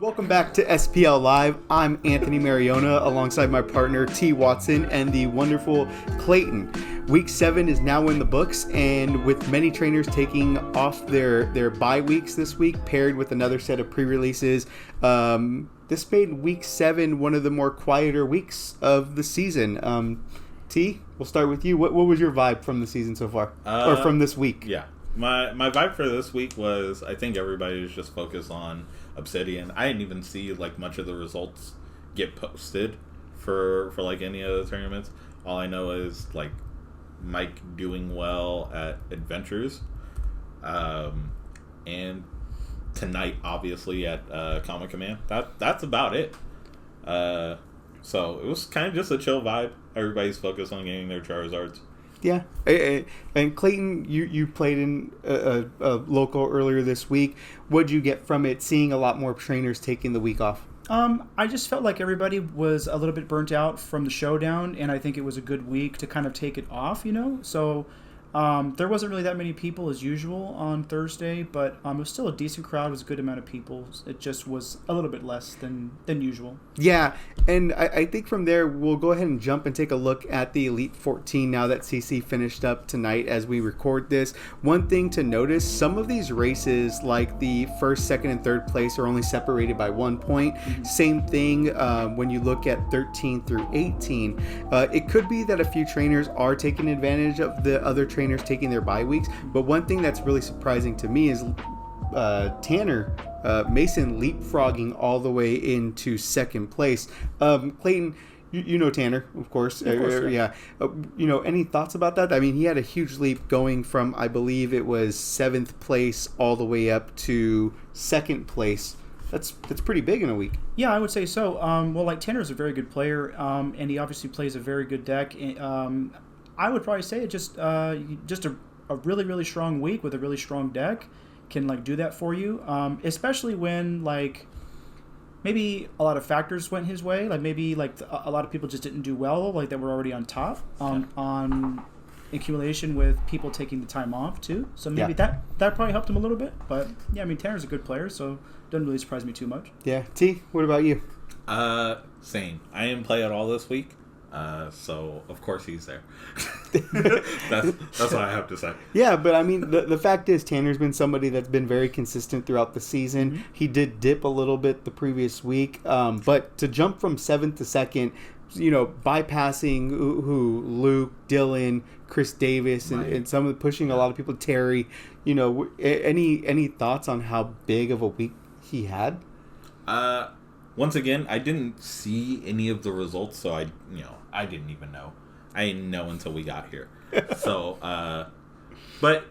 Welcome back to SPL Live. I'm Anthony Mariona alongside my partner T. Watson and the wonderful Clayton. Week 7 is now in the books, and with many trainers taking off their bye weeks this week, paired with another set of pre-releases, this made Week 7 one of the more quieter weeks of the season. T, we'll start with you. What was your vibe from the season so far, or from this week? Yeah, my vibe for this week was I think everybody was just focused on Obsidian. I didn't even see much of the results get posted for any of the tournaments. All I know is Mike doing well at Adventures, and tonight obviously at Comic Command. That's about it. So it was kind of just a chill vibe. Everybody's focused on getting their Charizards. Yeah, and Clayton, you played in a local earlier this week. What'd you get from it, seeing a lot more trainers taking the week off? I just felt like everybody was a little bit burnt out from the showdown, and I think it was a good week to kind of take it off, So there wasn't really that many people as usual on Thursday, but it was still a decent crowd. It was a good amount of people. It just was a little bit less than usual. Yeah, and I think from there, we'll go ahead and jump and take a look at the Elite 14 now that CC finished up tonight as we record this. One thing to notice, some of these races, like the first, second, and third place, are only separated by 1 point. Mm-hmm. Same thing when you look at 13 through 18. It could be that a few trainers are taking advantage of the other trainers taking their bye weeks, but one thing that's really surprising to me is Tanner Mason leapfrogging all the way into second place. Clayton, you know Tanner, of course. Yeah. Any thoughts about that? I mean, he had a huge leap going from, I believe it was 7th place all the way up to second place. That's pretty big in a week. Yeah, I would say so. Tanner's a very good player, and he obviously plays a very good deck. I would probably say just a really, really strong week with a really strong deck can do that for you, especially when maybe a lot of factors went his way, maybe a lot of people just didn't do well, that were already on top on accumulation with people taking the time off too. So maybe that probably helped him a little bit. But yeah, I mean, Tanner's a good player, so it doesn't really surprise me too much. Yeah. T, what about you? Same. I didn't play at all this week. So of course he's there. that's what I have to say. Yeah, but I mean, the fact is Tanner's been somebody that's been very consistent throughout the season. Mm-hmm. He did dip a little bit the previous week, but to jump from 7th to 2nd, bypassing who Luke, Dylan, Chris Davis, and some of the pushing a lot of people, Terry. Any thoughts on how big of a week he had? Once again, I didn't see any of the results, so I didn't even know. I didn't know until we got here. So, but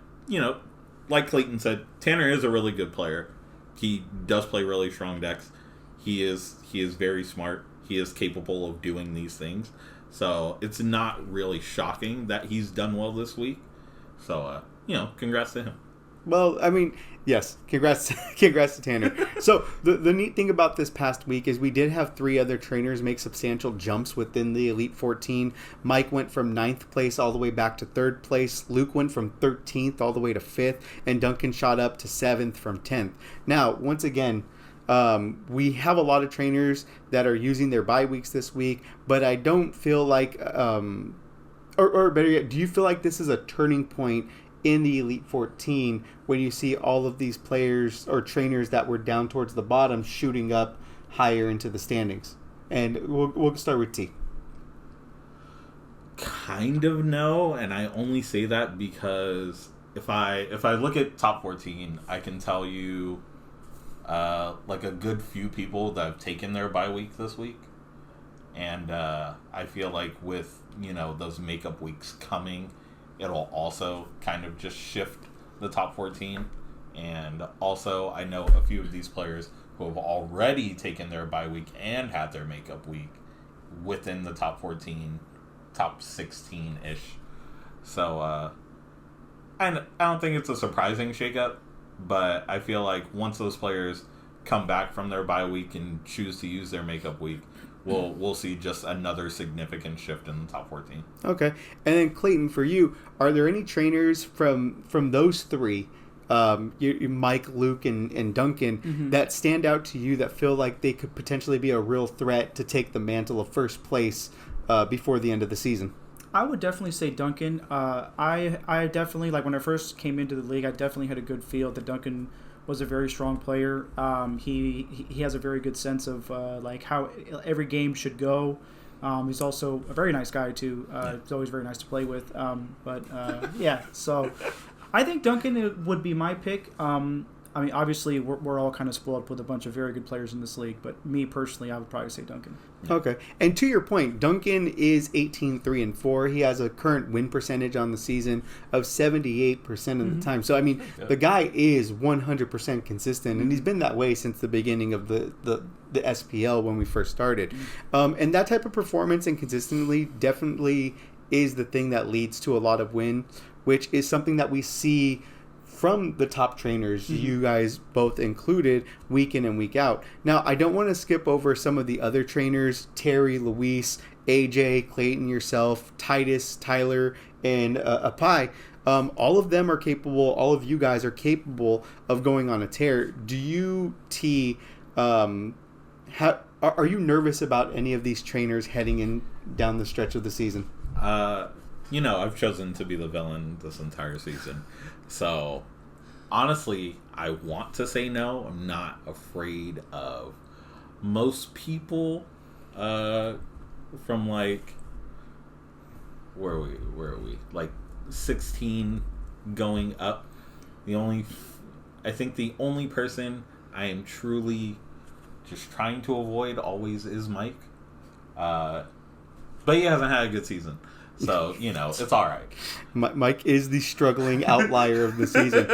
like Clayton said, Tanner is a really good player. He does play really strong decks. He is very smart. He is capable of doing these things. So it's not really shocking that he's done well this week. So, congrats to him. Well, I mean, yes, congrats to Tanner. So the neat thing about this past week is we did have 3 other trainers make substantial jumps within the Elite 14. Mike went from 9th place all the way back to 3rd place. Luke went from 13th all the way to 5th. And Duncan shot up to 7th from 10th. Now, once again, we have a lot of trainers that are using their bye weeks this week, but I don't feel like, or better yet, do you feel like this is a turning point in the Elite 14 when you see all of these players or trainers that were down towards the bottom shooting up higher into the standings? And we'll start with T. Kind of no, and I only say that because if I look at top 14, I can tell you a good few people that have taken their bye week this week, and I feel like with those makeup weeks coming, it'll also kind of just shift the top 14. And also, I know a few of these players who have already taken their bye week and had their makeup week within the top 14, top 16-ish. So, I don't think it's a surprising shakeup, but I feel like once those players come back from their bye week and choose to use their makeup week, we'll see just another significant shift in the top 14. Okay. And then Clayton, for you, are there any trainers from those 3 Mike, Luke, and Duncan that stand out to you that feel like they could potentially be a real threat to take the mantle of first place before the end of the season? I would definitely say Duncan. I definitely, like when I first came into the league, I definitely had a good feel that Duncan was a very strong player. He has a very good sense of like how every game should go. He's also a very nice guy too. He's always very nice to play with. Yeah, so I think Duncan would be my pick. I mean, obviously, we're all kind of spoiled up with a bunch of very good players in this league, but me personally, I would probably say Duncan. Okay. And to your point, Duncan is 18-3-4. He has a current win percentage on the season of 78% of the time. So, I mean, the guy is 100% consistent, and he's been that way since the beginning of the SPL when we first started. And that type of performance and consistently definitely is the thing that leads to a lot of wins, which is something that we see from the top trainers, you guys both included, week in and week out. Now, I don't want to skip over some of the other trainers, Terry, Luis, AJ, Clayton, yourself, Titus, Tyler, and Apai. All of them are capable, all of you guys are capable of going on a tear. Do you, are you nervous about any of these trainers heading in down the stretch of the season? I've chosen to be the villain this entire season. So, honestly, I want to say no. I'm not afraid of most people from, like, where are we? Like, 16 going up. I think the only person I am truly just trying to avoid always is Mike. But he hasn't had a good season. So, it's all right. Mike is the struggling outlier of the season.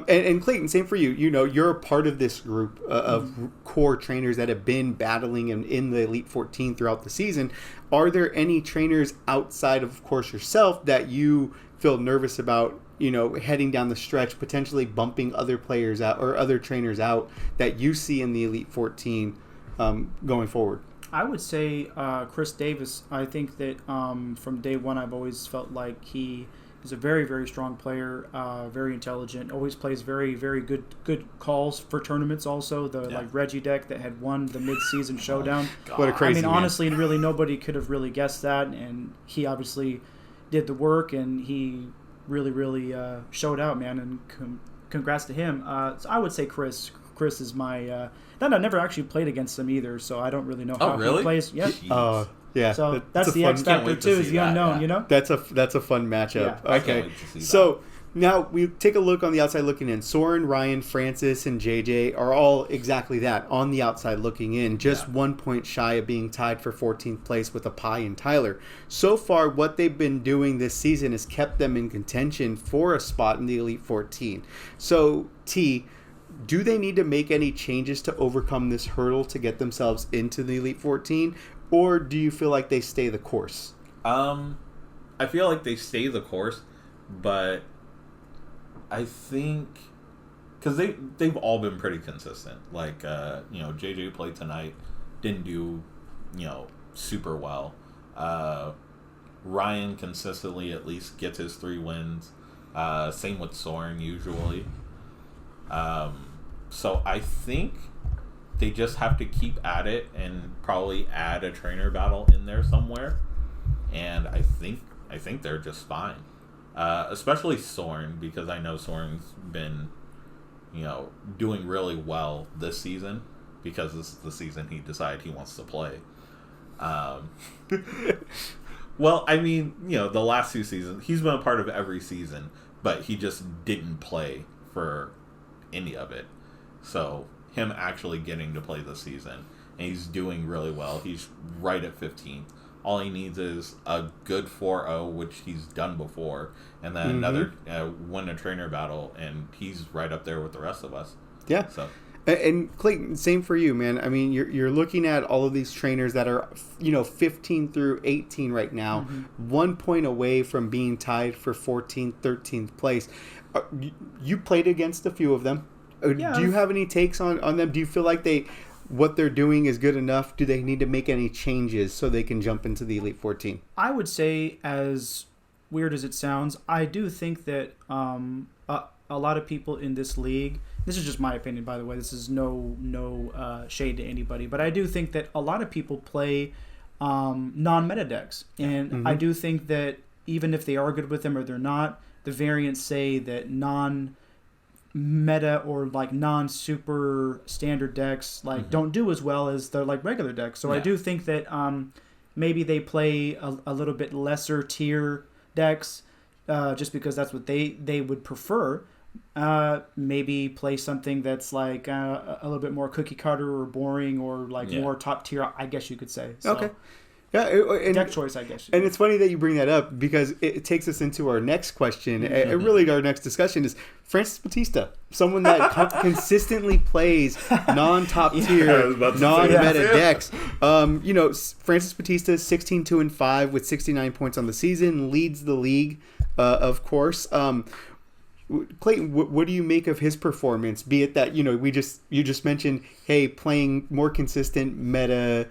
And Clayton, same for you. You're a part of this group of core trainers that have been battling in the Elite 14 throughout the season. Are there any trainers outside of course, yourself that you feel nervous about, heading down the stretch, potentially bumping other players out or other trainers out that you see in the Elite 14 going forward? I would say Chris Davis. I think that from day one, I've always felt like he is a very, very strong player, very intelligent, always plays very, very good calls for tournaments also. Like Reggie deck that had won the mid-season showdown. What a crazy man. Honestly, really nobody could have really guessed that, and he obviously did the work, and he really, really showed out, man, and congrats to him. So I would say Chris. Chris is my... I've never actually played against him either, so I don't really know how he plays. Yeah. Yeah. So that's the X factor too, is the unknown, That's a fun matchup. Yeah. Okay. So now we take a look on the outside looking in. Soren, Ryan, Francis, and JJ are all exactly that, on the outside looking in, just 1 point shy of being tied for 14th place with Apai and Tyler. So far, what they've been doing this season has kept them in contention for a spot in the Elite 14. So, do they need to make any changes to overcome this hurdle to get themselves into the Elite 14, or do you feel like they stay the course? I feel like they stay the course, but I think because they've all been pretty consistent. Like JJ played tonight, didn't do super well. Ryan consistently at least gets his 3 wins. Same with Soren usually. So I think they just have to keep at it and probably add a trainer battle in there somewhere. And I think they're just fine. Especially Soren, because I know Soren's been, doing really well this season because this is the season he decided he wants to play. Well, I mean, the last 2 seasons, he's been a part of every season, but he just didn't play for any of it. So him actually getting to play this season, and he's doing really well. He's right at 15th. All he needs is a good 4-0, which he's done before, and then another win a trainer battle, and he's right up there with the rest of us. Yeah. So. And Clayton, same for you, man. I mean, you're looking at all of these trainers that are 15 through 18 right now, 1 point away from being tied for 14th, 13th place. You played against a few of them. Yeah. Do you have any takes on them? Do you feel like what they're doing is good enough? Do they need to make any changes so they can jump into the Elite 14? I would say, as weird as it sounds, I do think that a lot of people in this league. This is just my opinion, by the way. This is no shade to anybody, but I do think that a lot of people play non-meta decks, and I do think that even if they are good with them or they're not, the variants say that non-meta or like non-super standard decks like don't do as well as the like regular decks. So I do think that maybe they play a little bit lesser tier decks just because that's what they would prefer. Maybe play something that's like a little bit more cookie cutter or boring or like more top tier, I guess you could say. So, okay. Yeah, and, deck choice, I guess. And it's funny that you bring that up because it takes us into our next question. And really, our next discussion is Francis Batista, someone that consistently plays non-top tier, non-meta decks. Francis Batista is 16-2-5 with 69 points on the season, leads the league, of course. Clayton, what do you make of his performance? Be it that you just mentioned, hey, playing more consistent meta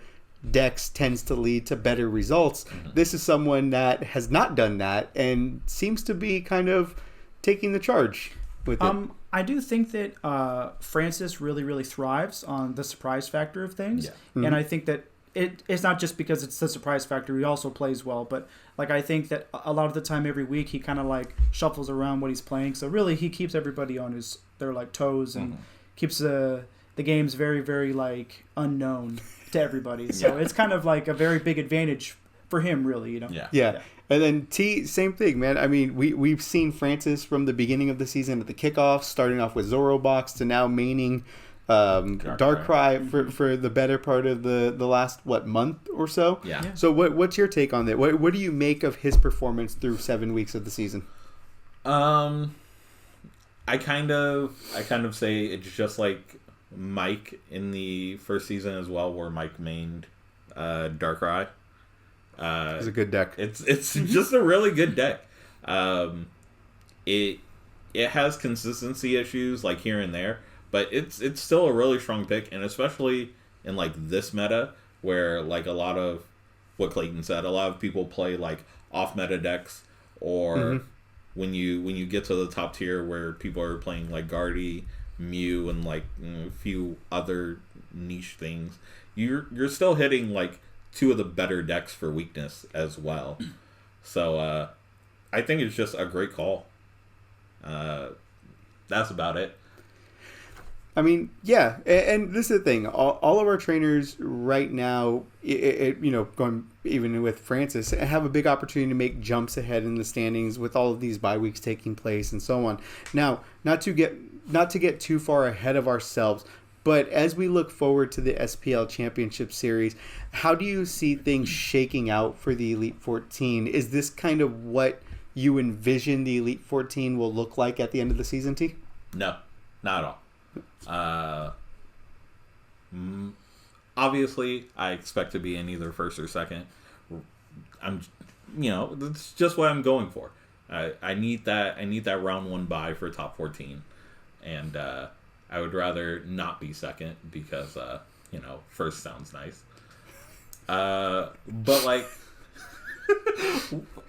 decks tends to lead to better results. This is someone that has not done that and seems to be kind of taking the charge with it. I do think that Francis really, really thrives on the surprise factor of things, and I think that it's not just because it's the surprise factor. He also plays well, but like I think that a lot of the time every week he kind of like shuffles around what he's playing. So really he keeps everybody on their like toes and keeps the games very, very like unknown to everybody. So it's kind of like a very big advantage for him, really. Yeah. And then same thing, man. I mean, we've seen Francis from the beginning of the season at the kickoff, starting off with Zorobox to now maining Darkrai for the better part of the last month or so. Yeah. So what's your take on that? What do you make of his performance through 7 weeks of the season? I kind of say it's just like Mike in the first season as well, where Mike mained Darkrai. It's a good deck. It's just a really good deck. It has consistency issues like here and there, but it's still a really strong pick, and especially in like this meta where like a lot of what Clayton said, a lot of people play like off meta decks, or when you get to the top tier where people are playing like Guardy, Mew, and like a few other niche things, you're still hitting like two of the better decks for weakness as well. So I think it's just a great call. That's about it. I mean, yeah, and this is the thing. All of our trainers right now, going even with Francis, have a big opportunity to make jumps ahead in the standings with all of these bye weeks taking place and so on. Now, not to get too far ahead of ourselves, but as we look forward to the SPL Championship Series, how do you see things shaking out for the Elite 14? Is this kind of what you envision the Elite 14 will look like at the end of the season, T? No, not at all. Obviously, I expect to be in either first or second. That's just what I'm going for. I need that round one bye for top 14, and I would rather not be second because first sounds nice. But like,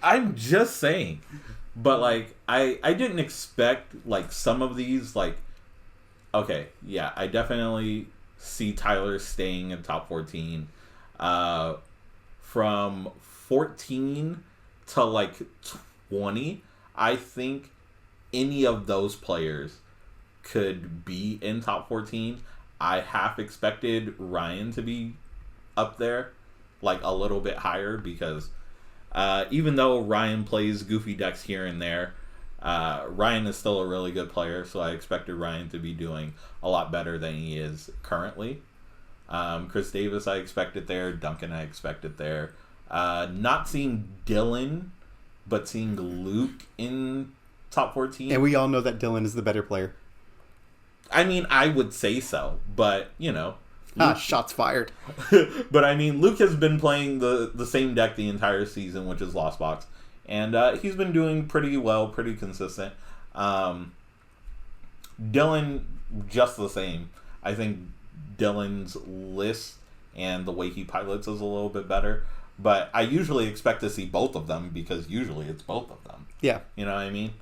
I'm just saying. But like, I didn't expect like some of these like. Okay, yeah, I definitely see Tyler staying in top 14. From 14 to like 20, I think any of those players could be in top 14. I half expected Ryan to be up there, like a little bit higher, because even though Ryan plays goofy decks here and there, Ryan is still a really good player, so I expected Ryan to be doing a lot better than he is currently. Chris Davis I expected there, Duncan I expected there. Not seeing Dylan, but seeing Luke in top 14. And we all know that Dylan is the better player. I mean, I would say so, but, Luke, shots fired. But I mean, Luke has been playing the same deck the entire season, which is Lost Box. And he's been doing pretty well, pretty consistent. Dylan, just the same. I think Dylan's list and the way he pilots is a little bit better. But I usually expect to see both of them because usually it's both of them. Yeah. You know what I mean?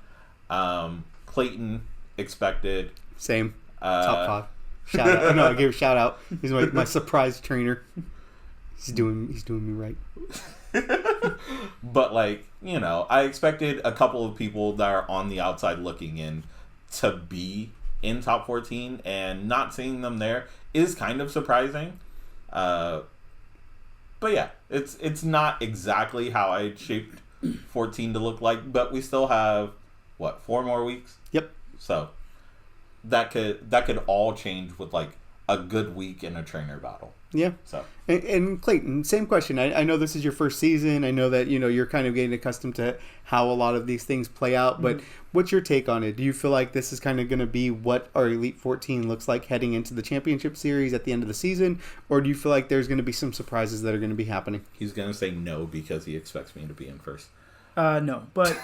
Clayton, expected. Same. Top 5. Shout out. No, I gave a shout out. He's my surprise trainer. He's doing me right. But I expected a couple of people that are on the outside looking in to be in top 14, and not seeing them there is kind of surprising. But yeah, it's not exactly how I shaped 14 to look like, but we still have 4 more weeks. Yep. So that could all change with a good week in a trainer battle. Yeah. So and Clayton, same question. I know this is your first season. I know that you're kind of getting accustomed to how a lot of these things play out. But what's your take on it? Do you feel like this is kind of going to be what our Elite 14 looks like heading into the championship series at the end of the season, or do you feel like there's going to be some surprises that are going to be happening? He's going to say no because he expects me to be in first. No, but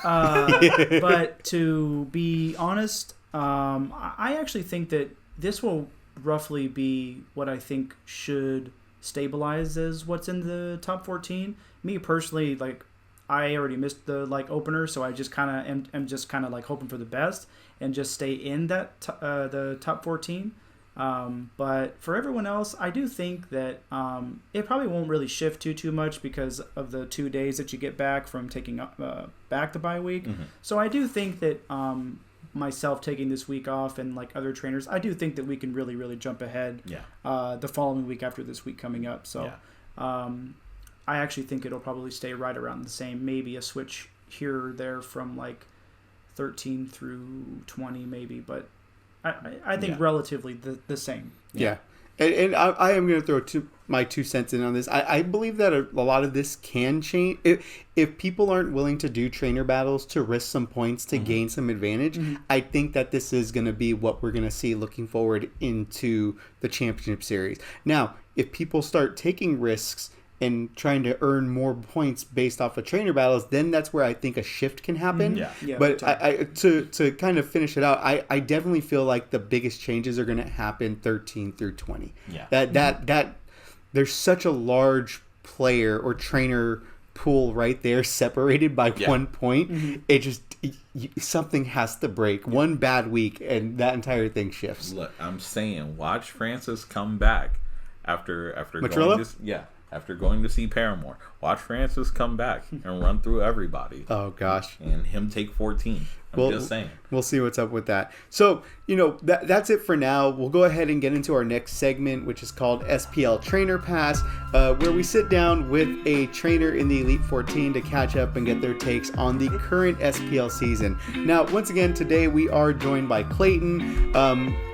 to be honest, I actually think that this will roughly be what I think should stabilize as what's in the top 14. Me personally, I already missed the opener, so I just kind of am just kind of hoping for the best and just stay in that the top 14. But for everyone else, I do think that it probably won't really shift too much because of the 2 days that you get back from taking back the bye week. Mm-hmm. So I do think that myself taking this week off and other trainers, I do think that we can really jump ahead the following week after this week coming up. So I actually think it'll probably stay right around the same, maybe a switch here or there from 13 through 20 maybe, but I think relatively the same. Yeah. And I am going to throw my 2 cents in on this. I believe that a lot of this can change. If people aren't willing to do trainer battles to risk some points to gain some advantage, I think that this is going to be what we're going to see looking forward into the championship series. Now, if people start taking risks and trying to earn more points based off of trainer battles, then that's where I think a shift can happen. Yeah, but to kind of finish it out, I definitely feel like the biggest changes are going to happen 13 through 20. Yeah. That there's such a large player or trainer pool right there separated by 1 point. It just something has to break. One bad week and that entire thing shifts. Look, I'm saying watch Francis come back after Matrillo? After going to see Paramore. Watch Francis come back and run through everybody. Oh, gosh. And him take 14. I'm just saying. We'll see what's up with that. So, that's it for now. We'll go ahead and get into our next segment, which is called SPL Trainer Pass, where we sit down with a trainer in the Elite 14 to catch up and get their takes on the current SPL season. Now, once again, today we are joined by Clayton.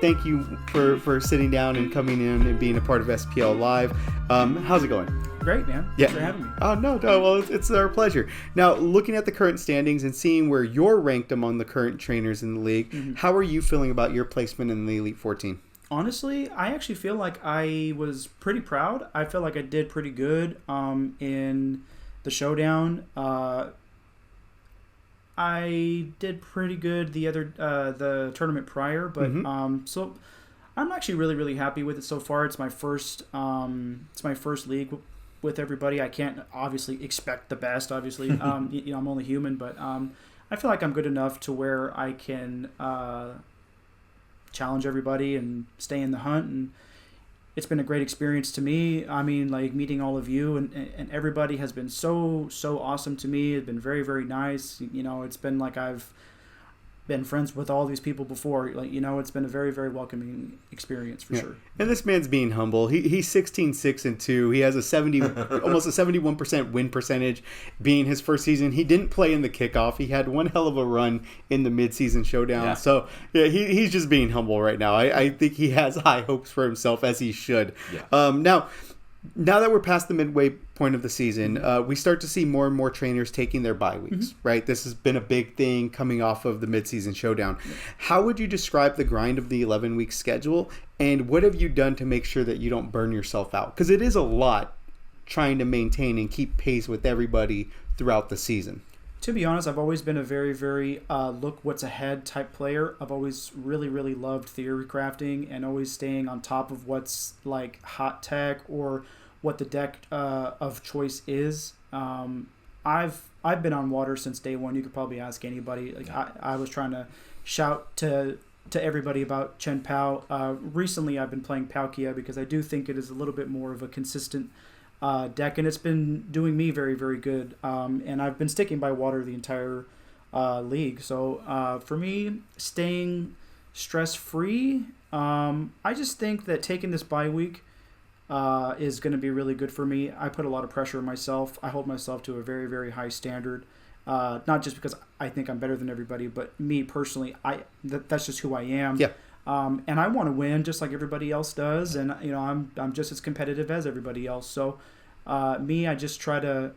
Thank you for sitting down and coming in and being a part of SPL Live. How's it going? Great, man. Thanks for having me. Oh, no. Well, it's our pleasure. Now, looking at the current standings and seeing where you're ranked among the current trainers in the league, how are you feeling about your placement in the Elite 14? Honestly, I actually feel like I was pretty proud. I feel like I did pretty good in the showdown. I did pretty good the tournament prior, but so I'm actually really happy with it so far. It's my first league with everybody. I can't obviously expect the best. Obviously, I'm only human, but I feel like I'm good enough to where I can challenge everybody and stay in the hunt. And it's been a great experience to me. I mean, meeting all of you and everybody has been so awesome to me. It's been very nice. It's been I've been friends with all these people before. It's been a very welcoming experience for sure. And this man's being humble. He's 16-6-2. He has almost a 71% win percentage. Being his first season, he didn't play in the kickoff. He had one hell of a run in the midseason showdown. Yeah. So he's just being humble right now. I think he has high hopes for himself, as he should. Yeah. Now that we're past the midway point of the season, we start to see more and more trainers taking their bye weeks, right? This has been a big thing coming off of the midseason showdown. How would you describe the grind of the 11-week schedule, and what have you done to make sure that you don't burn yourself out? Because it is a lot trying to maintain and keep pace with everybody throughout the season. To be honest, I've always been a very look what's ahead type player. I've always really loved theory crafting and always staying on top of what's hot tech or what the deck of choice is. I've been on water since day one. You could probably ask anybody. I was trying to shout to to everybody about Chen Pao. Recently, I've been playing Palkia because I do think it is a little bit more of a consistent deck, and it's been doing me very, very good. And I've been sticking by water the entire league. So for me, staying stress-free, I just think that taking this bye week is going to be really good for me. I put a lot of pressure on myself. I hold myself to a very, very high standard. Not just because I think I'm better than everybody, but me personally, that's just who I am. Yeah. And I want to win just like everybody else does, and I'm just as competitive as everybody else. So, I just try to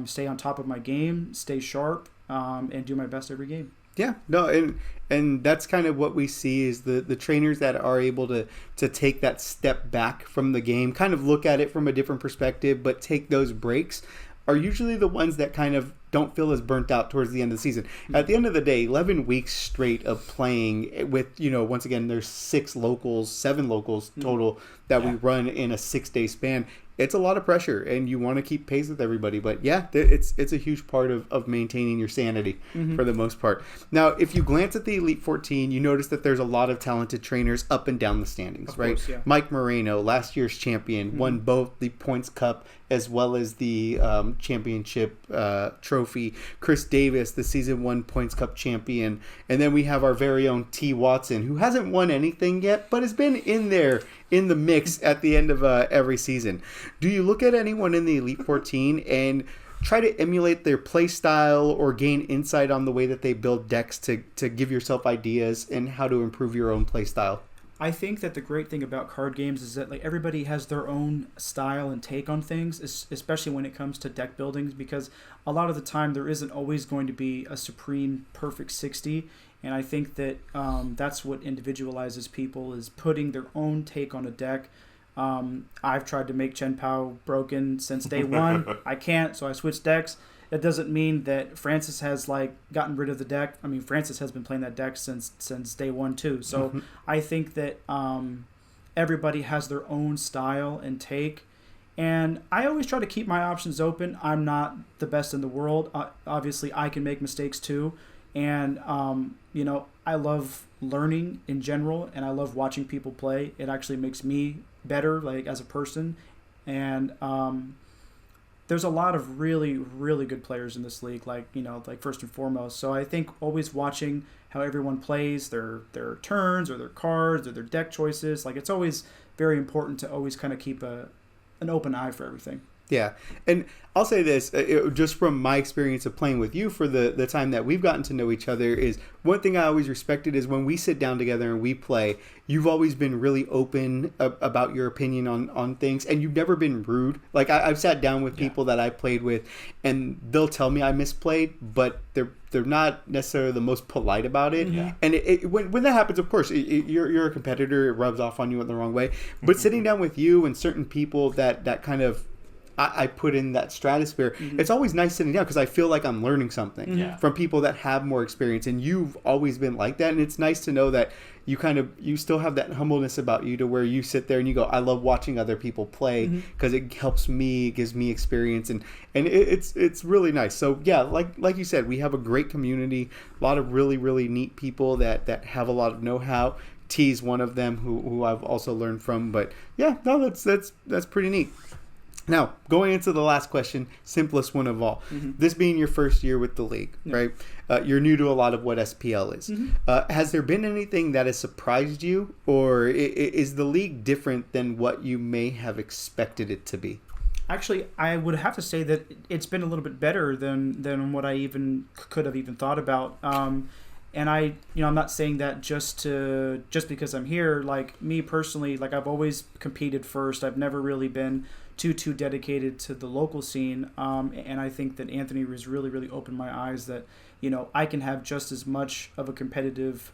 stay on top of my game, stay sharp, and do my best every game. Yeah, no, and that's kind of what we see is the trainers that are able to take that step back from the game, kind of look at it from a different perspective, but take those breaks, are usually the ones that kind of don't feel as burnt out towards the end of the season. At the end of the day, 11 weeks straight of playing with, once again, there's 7 locals total that we run in a 6-day span. It's a lot of pressure, and you want to keep pace with everybody. But yeah, it's a huge part of maintaining your sanity for the most part. Now, if you glance at the Elite 14, you notice that there's a lot of talented trainers up and down the standings, Of right? course, yeah. Mike Moreno, last year's champion, won both the Points Cup as well as the championship trophy. Chris Davis, the Season 1 Points Cup champion. And then we have our very own T. Watson, who hasn't won anything yet, but has been in there in the mix at the end of every season. Do you look at anyone in the Elite 14 and try to emulate their play style or gain insight on the way that they build decks to give yourself ideas and how to improve your own play style? I think that the great thing about card games is that everybody has their own style and take on things, especially when it comes to deck buildings, because a lot of the time there isn't always going to be a supreme perfect 60, and I think that that's what individualizes people, is putting their own take on a deck. I've tried to make Chen Pao broken since day one. I can't, so I switched decks. That doesn't mean that Francis has gotten rid of the deck. I mean, Francis has been playing that deck since day one too. So I think that everybody has their own style and take, and I always try to keep my options open. I'm not the best in the world. Obviously, I can make mistakes too, and I love learning in general, and I love watching people play. It actually makes me better, as a person, and there's a lot of really, really good players in this league, first and foremost. So I think always watching how everyone plays, their turns or their cards or their deck choices, it's always very important to always kind of keep an open eye for everything. Yeah, and I'll say this, just from my experience of playing with you for the time that we've gotten to know each other, is one thing I always respected is when we sit down together and we play, you've always been really open about your opinion on things, and you've never been rude. I've sat down with people that I played with, and they'll tell me I misplayed, but they're not necessarily the most polite about it. Yeah. And when that happens, of course, you're a competitor, it rubs off on you in the wrong way. But sitting down with you and certain people that kind of I put in that stratosphere, it's always nice sitting down because I feel like I'm learning something from people that have more experience, and you've always been like that, and it's nice to know that you still have that humbleness about you to where you sit there and you go, I love watching other people play because it helps me, gives me experience, and it's really nice. So yeah, like you said, we have a great community, a lot of really, really neat people that have a lot of know-how. T's one of them who I've also learned from, but yeah, no, that's pretty neat. Now, going into the last question, simplest one of all. This being your first year with the league, right? You're new to a lot of what SPL is. Has there been anything that has surprised you, or is the league different than what you may have expected it to be? Actually, I would have to say that it's been a little bit better than what I even could have even thought about. And I'm not saying that just because I'm here. Me personally, I've always competed first. I've never really been too dedicated to the local scene, and I think that Anthony has really, really opened my eyes that I can have just as much of a competitive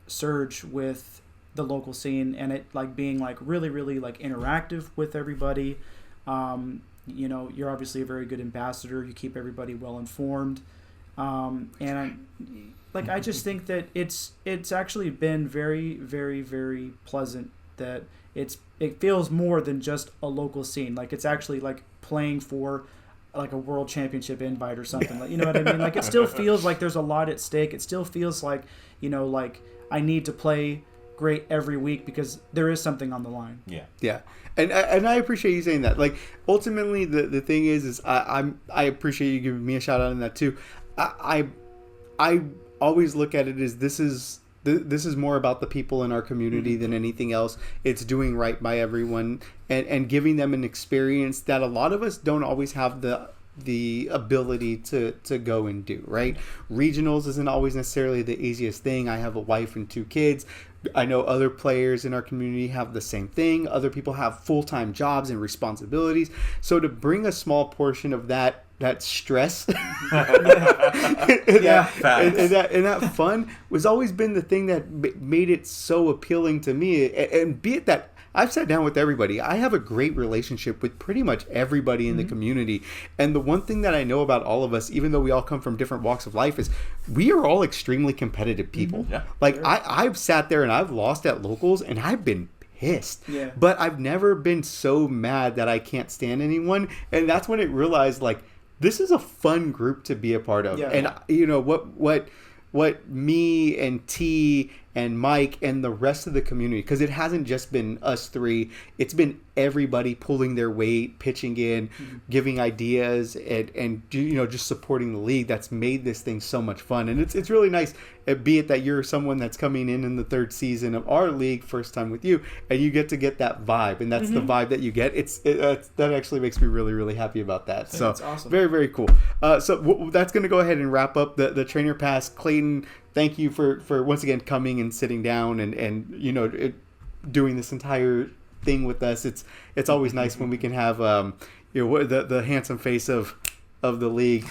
surge with the local scene, and it being really, really interactive with everybody. You're obviously a very good ambassador. You keep everybody well informed, and I just think that it's actually been very, very, very pleasant that it feels more than just a local scene. It's actually playing for a world championship invite or something. You know what I mean? It still feels like there's a lot at stake. It still feels like I need to play great every week because there is something on the line. Yeah, and I appreciate you saying that. Like, ultimately, the thing is I appreciate you giving me a shout out on that too. I always look at it as this is more about the people in our community than anything else. It's doing right by everyone and giving them an experience that a lot of us don't always have the ability to go and do, right? Regionals isn't always necessarily the easiest thing. I have a wife and 2 kids. I know other players in our community have the same thing. Other people have full-time jobs and responsibilities. So to bring a small portion of that stress and that fun was always been the thing that made it so appealing to me. And be it that I've sat down with everybody. I have a great relationship with pretty much everybody in the community. And the one thing that I know about all of us, even though we all come from different walks of life, is we are all extremely competitive people. Yeah. Like, I've sat there and I've lost at locals and I've been pissed. Yeah. But I've never been so mad that I can't stand anyone. And that's when it realized, like, this is a fun group to be a part of. Yeah. And, you know, what me and T and Mike and the rest of the community, because it hasn't just been us 3, it's been everybody pulling their weight, pitching in, giving ideas, and you know, just supporting the league, that's made this thing so much fun. And it's really nice, be it that you're someone that's coming in the 3rd season of our league, first time with you, and you get to get that vibe, and that's the vibe that you get. That actually makes me really, really happy about that. So that's awesome. very, very cool. That's going to go ahead and wrap up the trainer pass. Clayton, thank you for once again coming and sitting down and you know, doing this entire thing with us. It's always nice when we can have you know, the handsome face of the league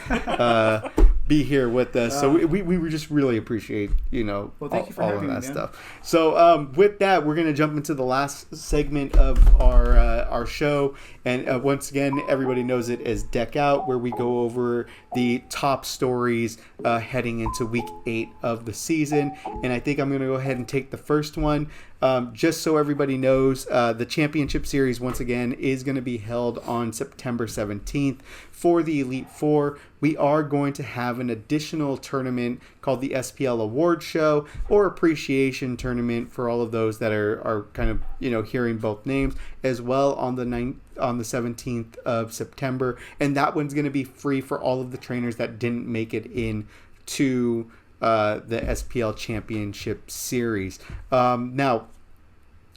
be here with us. So we just really appreciate, you know, thank you for all of having that me, man. stuff. So with that, we're gonna jump into the last segment of our show, and once again, everybody knows it as Deck Out, where we go over the top stories heading into week 8 of the season. And I think I'm gonna go ahead and take the first one. Just so everybody knows, the championship series once again is going to be held on September 17th for the Elite Four. We are going to have an additional tournament called the SPL Award Show, or Appreciation Tournament for all of those that are kind of, you know, hearing both names, as well on the 17th of September. And that one's going to be free for all of the trainers that didn't make it in to the SPL Championship Series. Now,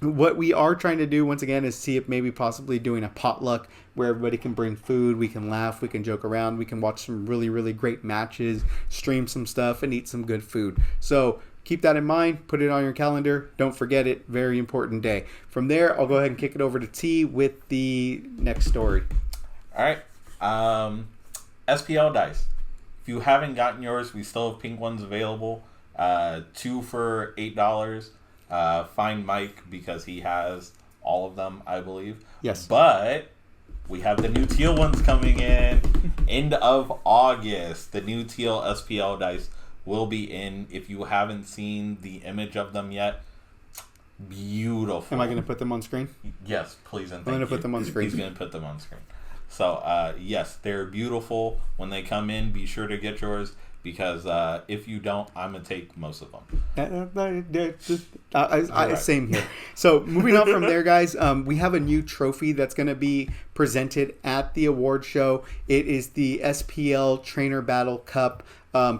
what we are trying to do once again is see if maybe possibly doing a potluck where everybody can bring food, we can laugh, we can joke around, we can watch some really, really great matches, stream some stuff, and eat some good food. So keep that in mind, put it on your calendar, don't forget it, very important day. From there, I'll go ahead and kick it over to T with the next story. All right. SPL dice. If you haven't gotten yours, we still have pink ones available. 2 for $8. Find Mike because he has all of them, I believe. Yes. But we have the new teal ones coming in end of August. The new teal SPL dice will be in. If you haven't seen the image of them yet, beautiful. Am I going to put them on screen? Yes, please and thank you. I'm going to put them on screen. He's going to put them on screen. So, yes, they're beautiful. When they come in, be sure to get yours, because if you don't, I'm going to take most of them. Same here. So moving on from there, guys, we have a new trophy that's going to be presented at the award show. It is the SPL Trainer Battle Cup,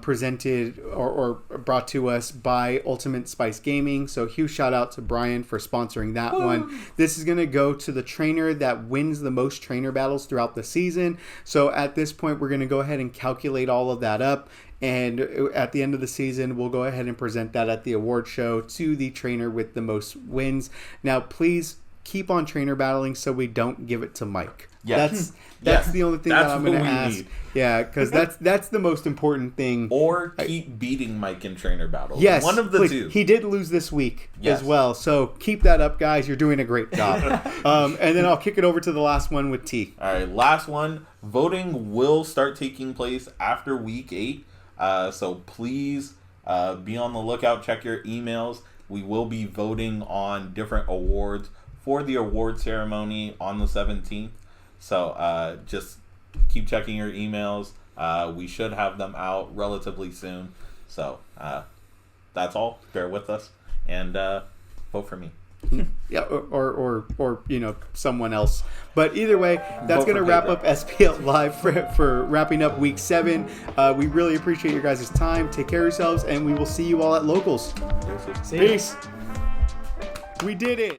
presented or brought to us by Ultimate Spice Gaming. So huge shout out to Brian for sponsoring that one. This is going to go to the trainer that wins the most trainer battles throughout the season. So at this point, we're going to go ahead and calculate all of that up. And at the end of the season, we'll go ahead and present that at the award show to the trainer with the most wins. Now, please keep on trainer battling so we don't give it to Mike. Yes. That's the only thing that I'm going to what we ask. need. Yeah, because that's the most important thing. Or keep beating Mike in trainer battles. Yes, one of the please. two. He did lose this week Yes. as well, so keep that up, guys. You're doing a great job. And then I'll kick it over to the last one with T. All right, last one. Voting will start taking place after week 8. So please be on the lookout. Check your emails. We will be voting on different awards for the award ceremony on the 17th. So just keep checking your emails. We should have them out relatively soon. So that's all. Bear with us and vote for me. Yeah, or someone else. But either way, that's Vote going to for wrap Pedro. up SPL Live for wrapping up Week 7. We really appreciate your guys' time. Take care of yourselves, and we will see you all at Locals. See ya. Peace. We did it.